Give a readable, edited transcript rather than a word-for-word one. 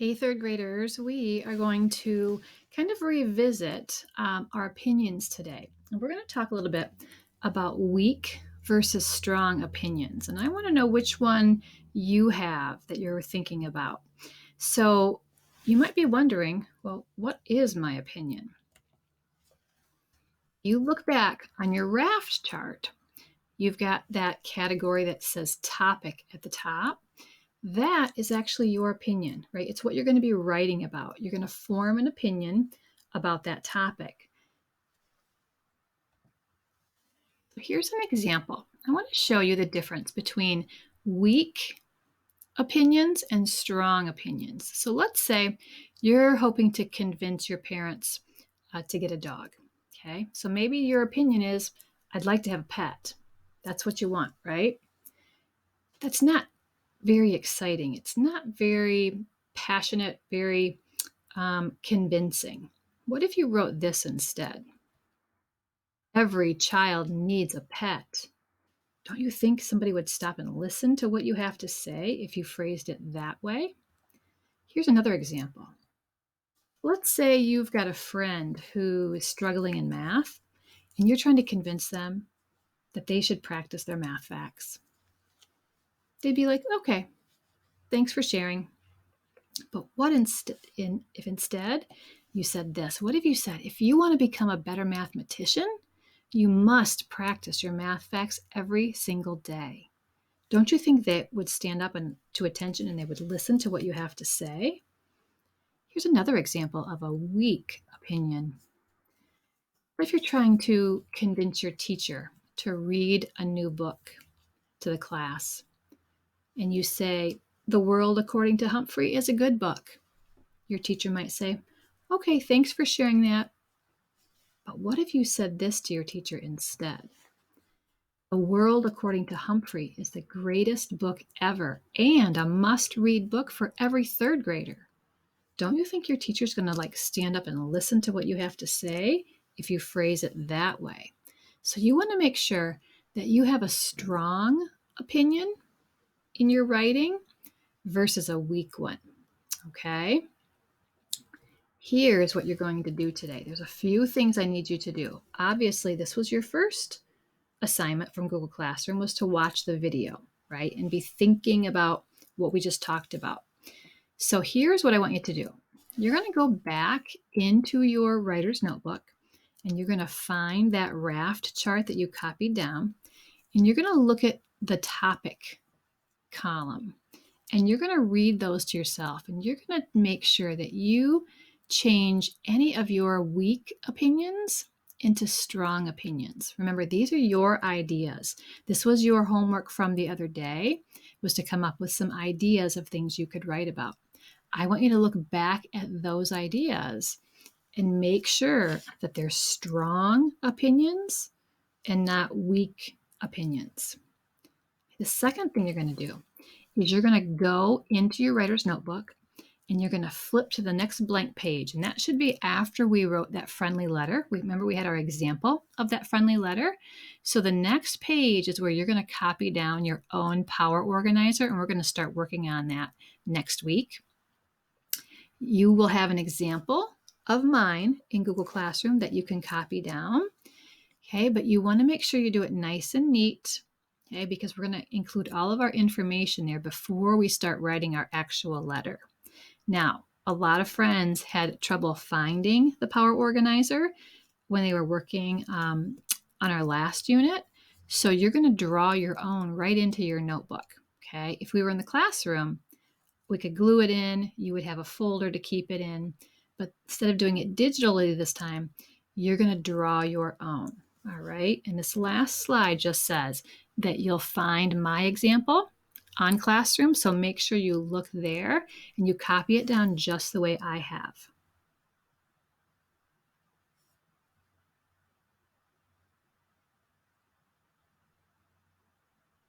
Hey, third graders, we are going to kind of revisit our opinions today. And we're going to talk a little bit about weak versus strong opinions. And I want to know which one you have that you're thinking about. So you might be wondering, well, what is my opinion? You look back on your raft chart, you've got that category that says topic at the top. That is actually your opinion, right? It's what you're going to be writing about. You're going to form an opinion about that topic. So here's an example. I want to show you the difference between weak opinions and strong opinions. So let's say you're hoping to convince your parents to get a dog. Okay, so maybe your opinion is, I'd like to have a pet. That's what you want, right? That's not very exciting. It's not very passionate, very convincing. What if you wrote this instead? Every child needs a pet. Don't you think somebody would stop and listen to what you have to say if you phrased it that way? Here's another example. Let's say you've got a friend who is struggling in math, and you're trying to convince them that they should practice their math facts. They'd be like, okay, thanks for sharing. But what if instead you said this? What if you said, if you want to become a better mathematician, you must practice your math facts every single day? Don't you think they would stand up to attention and they would listen to what you have to say? Here's another example of a weak opinion. What if you're trying to convince your teacher to read a new book to the class and you say, The World According to Humphrey is a good book? Your teacher might say, okay, thanks for sharing that. But what if you said this to your teacher instead? The World According to Humphrey is the greatest book ever and a must-read book for every third grader. Don't you think your teacher's going to stand up and listen to what you have to say if you phrase it that way? So you want to make sure that you have a strong opinion in your writing versus a weak one. Okay? Here's what you're going to do today. There's a few things I need you to do. Obviously, this was your first assignment from Google Classroom, was to watch the video, right? And be thinking about what we just talked about. So here's what I want you to do. You're going to go back into your writer's notebook and you're going to find that raft chart that you copied down, and you're going to look at the topic column and you're going to read those to yourself, and you're going to make sure that you change any of your weak opinions into strong opinions. Remember, these are your ideas. This was your homework from the other day, was to come up with some ideas of things you could write about. I want you to look back at those ideas and make sure that they're strong opinions and not weak opinions. The second thing you're going to do is you're going to go into your writer's notebook and you're going to flip to the next blank page. And that should be after we wrote that friendly letter. Remember, we had our example of that friendly letter. So the next page is where you're going to copy down your own power organizer, and we're going to start working on that next week. You will have an example of mine in Google Classroom that you can copy down. Okay, but you want to make sure you do it nice and neat. Okay, because we're going to include all of our information there before we start writing our actual letter. Now, a lot of friends had trouble finding the power organizer when they were working on our last unit. So you're going to draw your own right into your notebook. Okay, if we were in the classroom, we could glue it in. You would have a folder to keep it in. But instead of doing it digitally this time, you're going to draw your own. All right. And this last slide just says that you'll find my example on Classroom. So make sure you look there and you copy it down just the way I have.